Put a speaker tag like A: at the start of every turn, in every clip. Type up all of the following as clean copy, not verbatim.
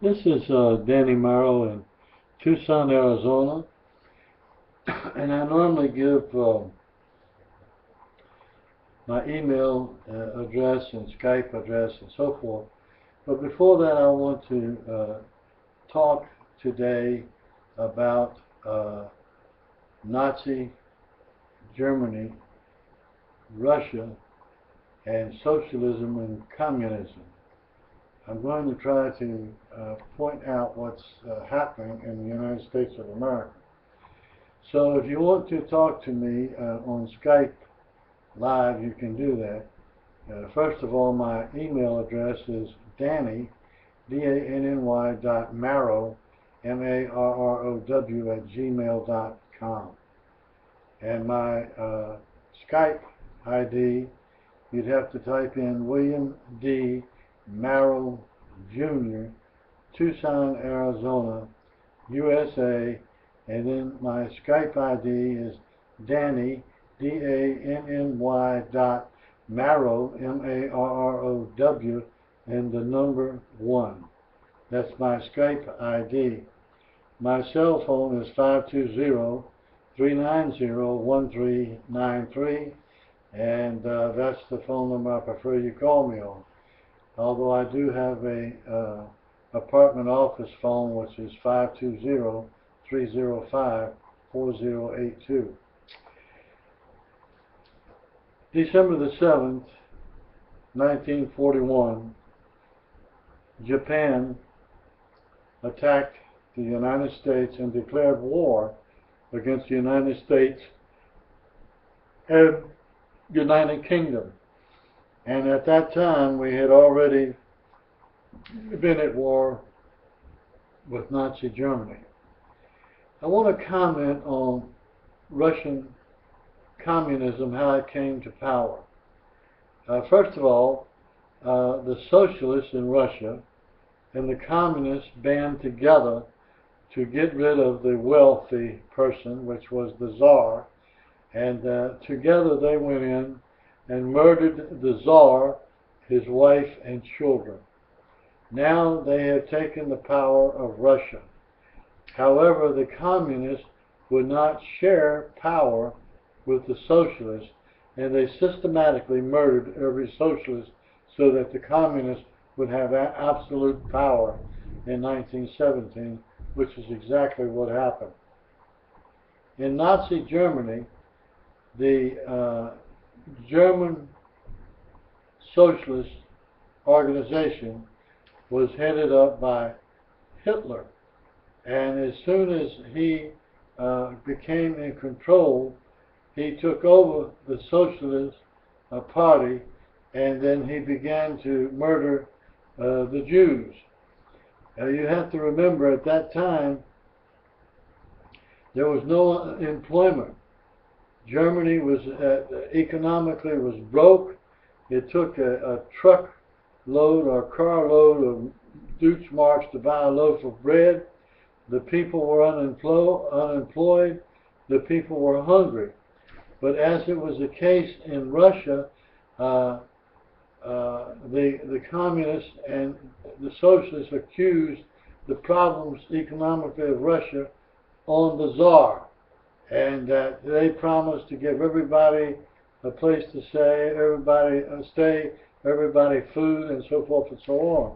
A: This is Danny Morrow in Tucson, Arizona, and I normally give my email address and Skype address and so forth. But before that, I want to talk today about Nazi Germany, Russia, and socialism and communism. I'm going to try to point out what's happening in the United States of America. So if you want to talk to me on Skype Live, you can do that. First of all, my email address is Danny, D-A-N-N-Y .marrow, M-A-R-R-O-W @gmail.com. And my Skype ID, you'd have to type in William D. Morrow Jr., Tucson, Arizona, USA, and then my Skype ID is Danny, D-A-N-N-Y .marrow, M-A-R-R-O-W, and the number 1. That's my Skype ID. My cell phone is 520-390-1393, and that's the phone number I prefer you call me on. Although I do have a apartment office phone, which is 520-305-4082. December the 7th, 1941, Japan attacked the United States and declared war against the United States and United Kingdom. And at that time, we had already been at war with Nazi Germany. I want to comment on Russian communism, how it came to power. First of all, the socialists in Russia and the communists band together to get rid of the wealthy person, which was the Tsar, and together they went in and murdered the Tsar, his wife, and children. Now they have taken the power of Russia. However, the communists would not share power with the socialists, and they systematically murdered every socialist so that the communists would have absolute power in 1917, which is exactly what happened. In Nazi Germany, the German socialist organization was headed up by Hitler, and as soon as he became in control, he took over the Socialist Party, and then he began to murder the Jews. You have to remember, at that time there was no employment. Germany was economically was broke. It took a truck load or car load of Deutschmarks to buy a loaf of bread. The people were unemployed. The people were hungry. But as it was the case in Russia, the communists and the socialists accused the problems economically of Russia on the Tsar, and that they promised to give everybody a place to stay, everybody food, and so forth and so on.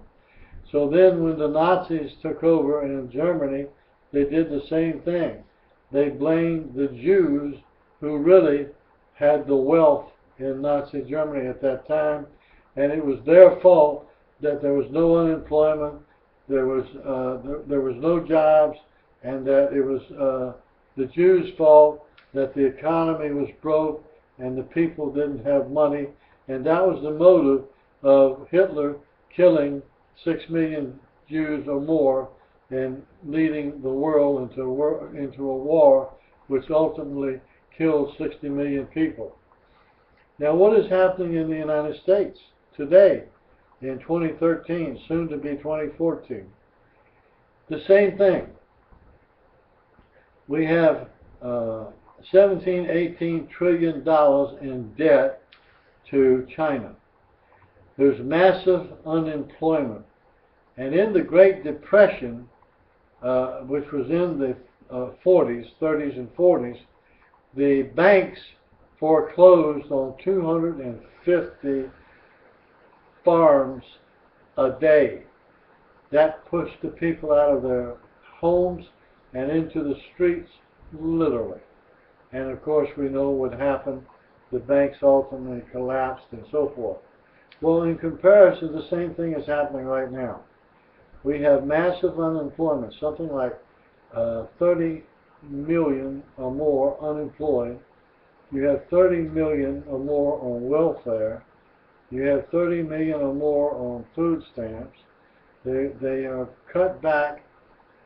A: So then when the Nazis took over in Germany, they did the same thing. They blamed the Jews, who really had the wealth in Nazi Germany at that time, and it was their fault that there was no unemployment, there was no jobs, and that it was the Jews' fault that the economy was broke and the people didn't have money, and that was the motive of Hitler killing 6 million Jews or more and leading the world into a war which ultimately killed 60 million people. Now, what is happening in the United States today in 2013, soon to be 2014? The same thing. We have $17-18 trillion in debt to China. There's massive unemployment. And in the Great Depression, which was in the 40s, 30s and 40s, the banks foreclosed on 250 farms a day. That pushed the people out of their homes and into the streets, literally. And of course, we know what happened. The banks ultimately collapsed and so forth. Well, in comparison, the same thing is happening right now. We have massive unemployment, something like 30 million or more unemployed. You have 30 million or more on welfare. You have 30 million or more on food stamps. They are cut back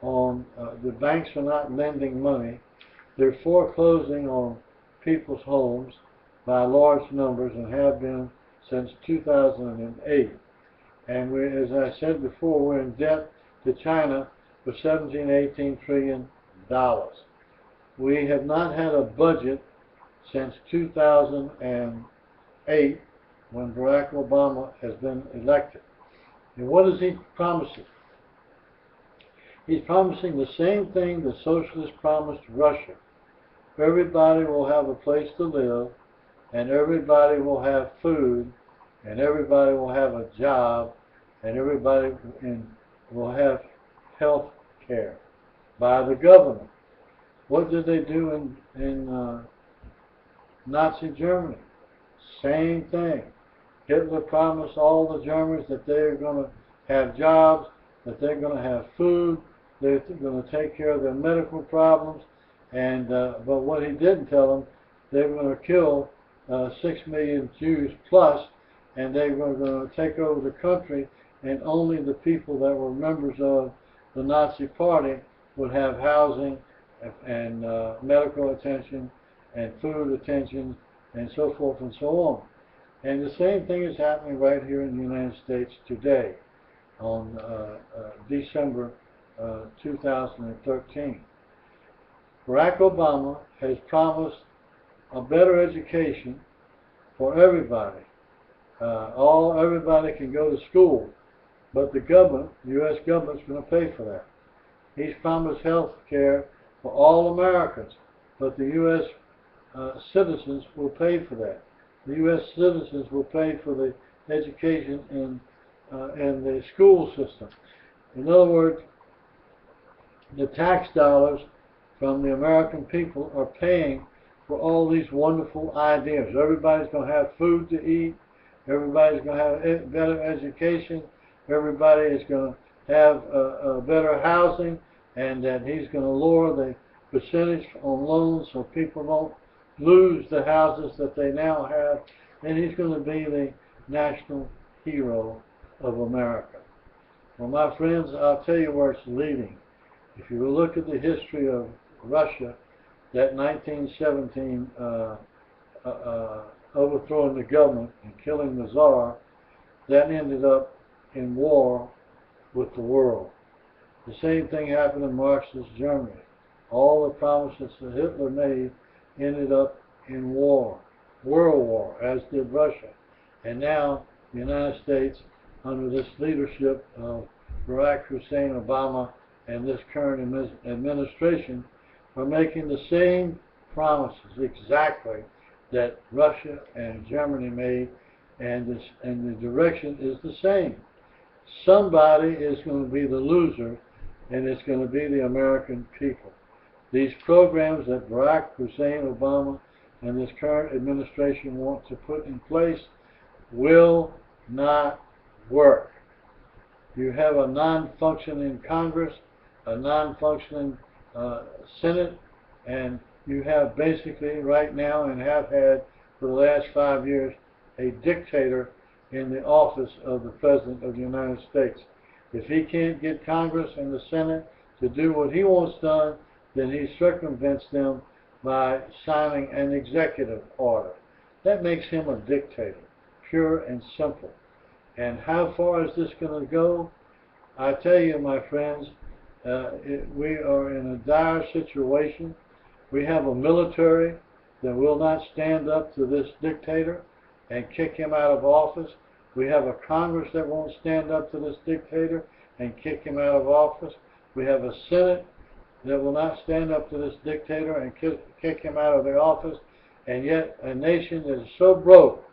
A: on, the banks are not lending money. They're foreclosing on people's homes by large numbers and have been since 2008. And we, as I said before, we're in debt to China for $17–18 trillion. We have not had a budget since 2008, when Barack Obama has been elected. And what is he promising? He's promising the same thing the socialists promised Russia. Everybody will have a place to live, and everybody will have food, and everybody will have a job, and everybody will have health care by the government. What did they do in Nazi Germany? Same thing. Hitler promised all the Germans that they're going to have jobs, that they're going to have food, they're going to take care of their medical problems, and but what he didn't tell them, they were going to kill 6 million Jews plus, and they were going to take over the country, and only the people that were members of the Nazi Party would have housing and medical attention and food attention and so forth and so on. And the same thing is happening right here in the United States today on December 2013. Barack Obama has promised a better education for everybody. Everybody can go to school, but the government, the U.S. government, is going to pay for that. He's promised health care for all Americans, but the U.S. Citizens will pay for that. The U.S. citizens will pay for the education in the school system. In other words, the tax dollars from the American people are paying for all these wonderful ideas. Everybody's going to have food to eat. Everybody's going to have better education. Everybody is going to have better housing, and that he's going to lower the percentage on loans so people don't lose the houses that they now have, and he's going to be the national hero of America. Well, my friends, I'll tell you where it's leading. If you look at the history of Russia, that 1917 overthrowing the government and killing the Tsar, that ended up in war with the world. The same thing happened in Marxist Germany. All the promises that Hitler made ended up in war, world war, as did Russia. And now the United States, under this leadership of Barack Hussein Obama and this current administration, are making the same promises exactly that Russia and Germany made, and the direction is the same. Somebody is going to be the loser, and it's going to be the American people. These programs that Barack Hussein Obama and this current administration want to put in place will not work. You have a non-functioning Congress, a non-functioning Senate, and you have basically right now, and have had for the last 5 years, a dictator in the office of the President of the United States. If he can't get Congress and the Senate to do what he wants done, then he circumvents them by signing an executive order. That makes him a dictator, pure and simple. And how far is this going to go? I tell you, my friends, we are in a dire situation. We have a military that will not stand up to this dictator and kick him out of office. We have a Congress that won't stand up to this dictator and kick him out of office. We have a Senate that will not stand up to this dictator and kick him out of the office. And yet a nation that is so broke,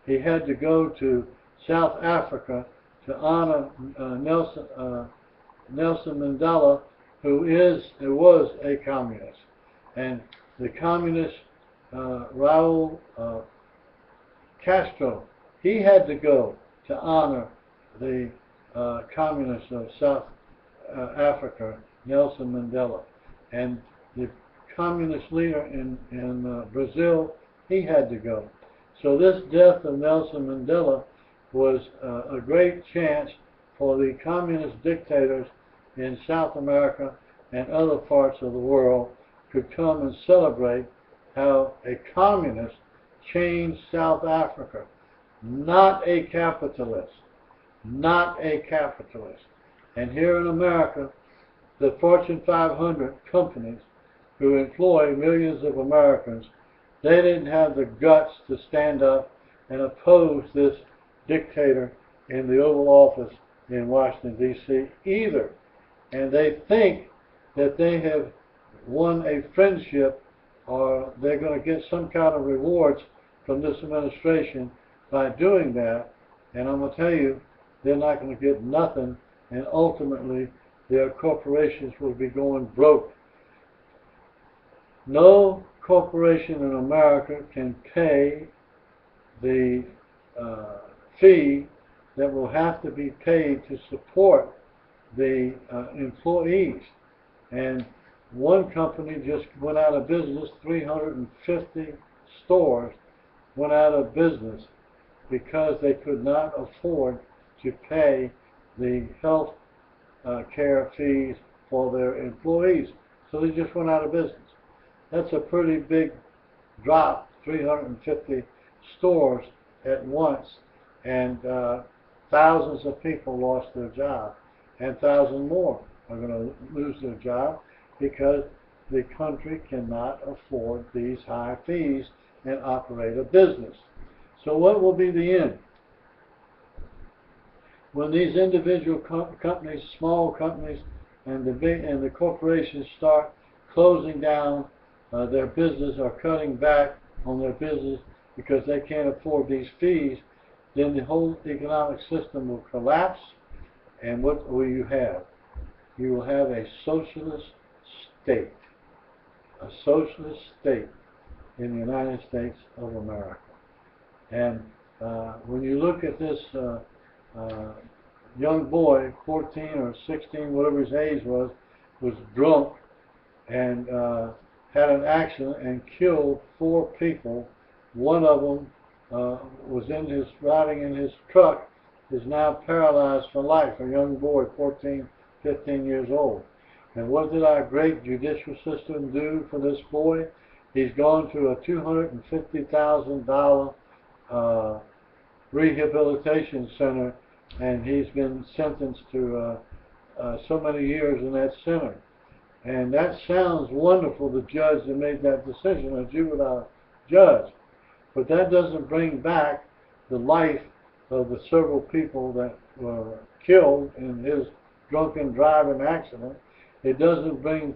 A: he had to go to South Africa to honor Nelson Mandela, who was a communist. And the communist Raul Castro, he had to go to honor the communist of South Africa, Nelson Mandela. And the communist leader in Brazil, he had to go. So this death of Nelson Mandela was a great chance for the communist dictators in South America and other parts of the world to come and celebrate how a communist changed South Africa. Not a capitalist. Not a capitalist. And here in America, the Fortune 500 companies who employ millions of Americans, they didn't have the guts to stand up and oppose this dictator in the Oval Office in Washington, D.C. either. And they think that they have won a friendship, or they're going to get some kind of rewards from this administration by doing that. And I'm going to tell you, they're not going to get nothing, and ultimately their corporations will be going broke. No corporation in America can pay the fee that will have to be paid to support the employees. And one company just went out of business. 350 stores went out of business because they could not afford to pay the health care fees for their employees. So they just went out of business. That's a pretty big drop, 350 stores at once, and thousands of people lost their job, and thousands more are going to lose their job because the country cannot afford these high fees and operate a business. So what will be the end? When these individual companies, small companies, and the corporations start closing down their business or cutting back on their business because they can't afford these fees, then the whole economic system will collapse. And what will you have? You will have a socialist state. A socialist state in the United States of America. And when you look at this young boy, 14 or 16, whatever his age was drunk and had an accident and killed 4 people. One of them was riding in his truck, is now paralyzed for life, a young boy, 14, 15 years old. And what did our great judicial system do for this boy? He's gone to a $250,000 rehabilitation center, and he's been sentenced to so many years in that center. And that sounds wonderful, the judge that made that decision, a juvenile judge. But that doesn't bring back the life of the several people that were killed in his drunken driving accident. It doesn't bring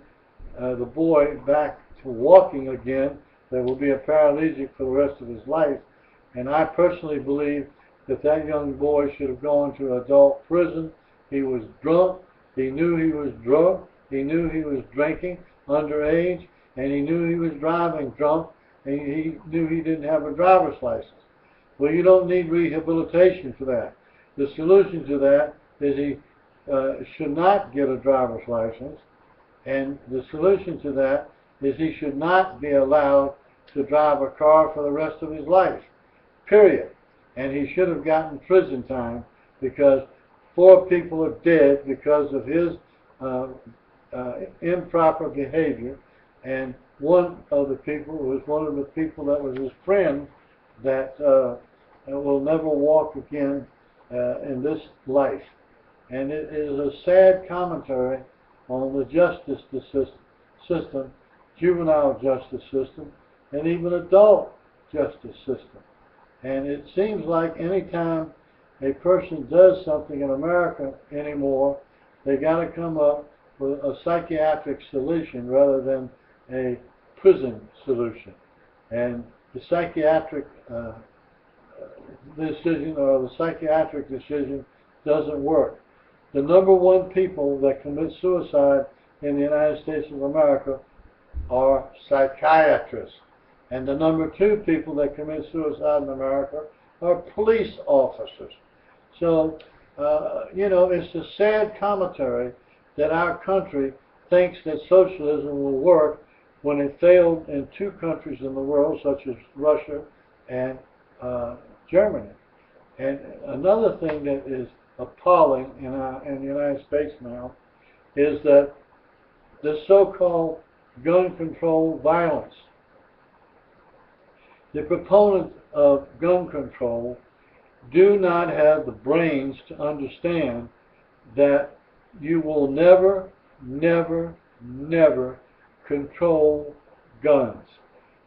A: the boy back to walking again. That will be a paraplegic for the rest of his life. And I personally believe that that young boy should have gone to adult prison. He was drunk. He knew he was drunk. He knew he was drinking underage, and he knew he was driving drunk, and he knew he didn't have a driver's license. Well, you don't need rehabilitation for that. The solution to that is he should not get a driver's license, and the solution to that is he should not be allowed to drive a car for the rest of his life, period. And he should have gotten prison time, because 4 people are dead because of his improper behavior, and one of the people was one of the people that was his friend that will never walk again in this life. And it is a sad commentary on the justice system, juvenile justice system, and even adult justice system. And it seems like any time a person does something in America anymore, They got to come up with a psychiatric solution rather than a prison solution. And the psychiatric decision or the psychiatric decision doesn't work. The number one people that commit suicide in the United States of America are psychiatrists. And the number two people that commit suicide in America are police officers. So, it's a sad commentary that our country thinks that socialism will work when it failed in two countries in the world, such as Russia and Germany. And another thing that is appalling in the United States now is that the so-called gun control violence. The proponents of gun control do not have the brains to understand that you will never, never, never control guns.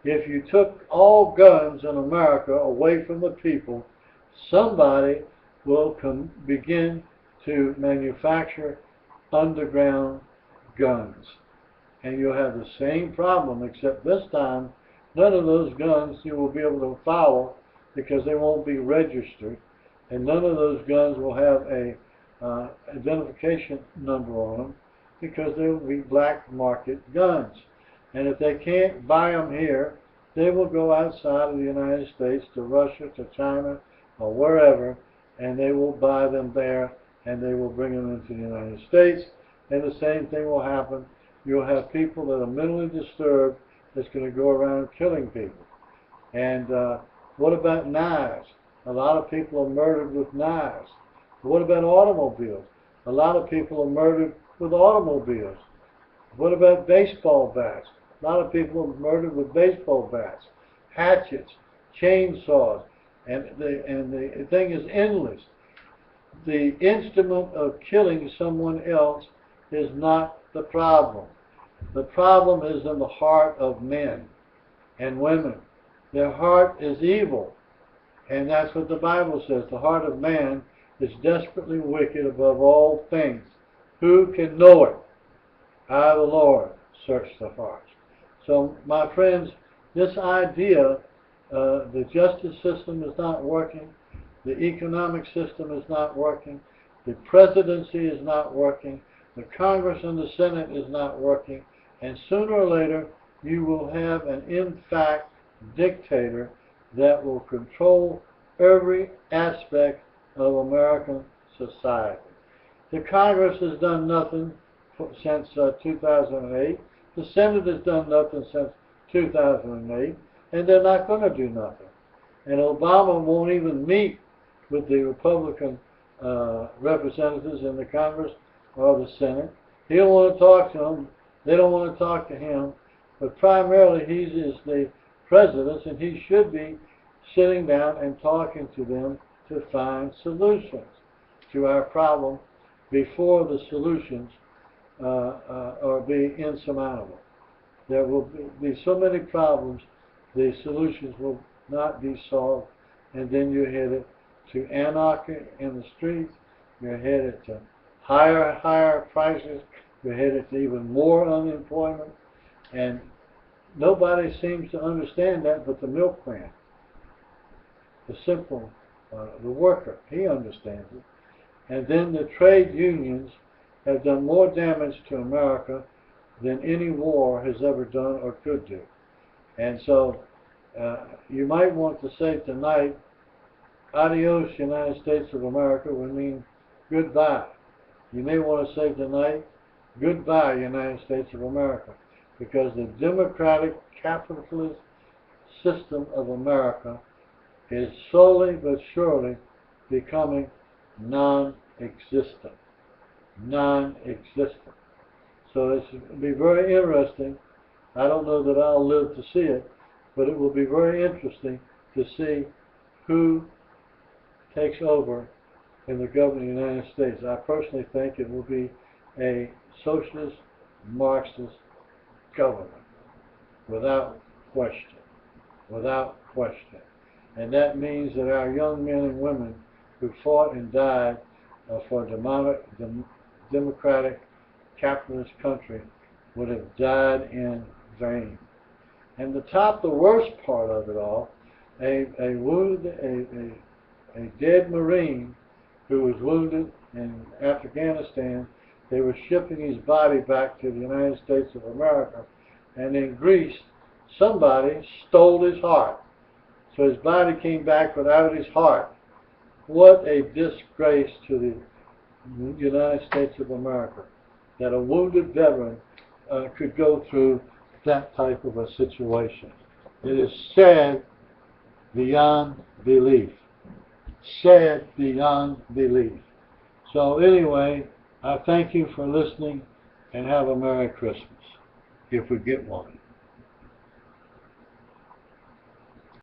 A: If you took all guns in America away from the people, somebody will begin to manufacture underground guns. And you'll have the same problem, except this time, none of those guns you will be able to follow because they won't be registered, and none of those guns will have a identification number on them because they will be black market guns. And if they can't buy them here, they will go outside of the United States to Russia, to China, or wherever, and they will buy them there, and they will bring them into the United States. And the same thing will happen. You'll have people that are mentally disturbed that's going to go around killing people. And what about knives? A lot of people are murdered with knives. What about automobiles? A lot of people are murdered with automobiles. What about baseball bats? A lot of people are murdered with baseball bats, hatchets, chainsaws, and the thing is endless. The instrument of killing someone else is not the problem. The problem is in the heart of men and women. Their heart is evil. And that's what the Bible says. The heart of man is desperately wicked above all things. Who can know it? I, the Lord, search the hearts. So, my friends, this idea, the justice system is not working, the economic system is not working, the presidency is not working, the Congress and the Senate is not working, and sooner or later you will have an in fact dictator that will control every aspect of American society. The Congress has done nothing since 2008. The Senate has done nothing since 2008, and they're not going to do nothing. And Obama won't even meet with the Republican representatives in the Congress or the Senate. He don't want to talk to them. They don't want to talk to him. But primarily, he is the president, and he should be sitting down and talking to them to find solutions to our problem before the solutions are be insurmountable. There will be so many problems, the solutions will not be solved, and then you're headed to anarchy in the streets, you're headed to higher prices, you're headed to even more unemployment, and nobody seems to understand that but the milkman, the simple, the worker. He understands it. And then the trade unions have done more damage to America than any war has ever done or could do. And so you might want to say tonight, adios, United States of America, would mean goodbye. You may want to say tonight, goodbye, United States of America, because the democratic capitalist system of America is slowly but surely becoming non-existent. Non-existent. So it's going to be very interesting. I don't know that I'll live to see it, but it will be very interesting to see who takes over in the government of the United States. I personally think it will be a socialist, Marxist government, without question. Without question. And that means that our young men and women who fought and died for democratic, capitalist country would have died in vain. And to top the worst part of it all, a dead Marine who was wounded in Afghanistan, they were shipping his body back to the United States of America, and in Greece, somebody stole his heart. So his body came back without his heart. What a disgrace to the United States of America that a wounded veteran could go through that type of a situation. It is sad beyond belief. Sad beyond belief. So anyway, I thank you for listening and have a Merry Christmas, if we get one.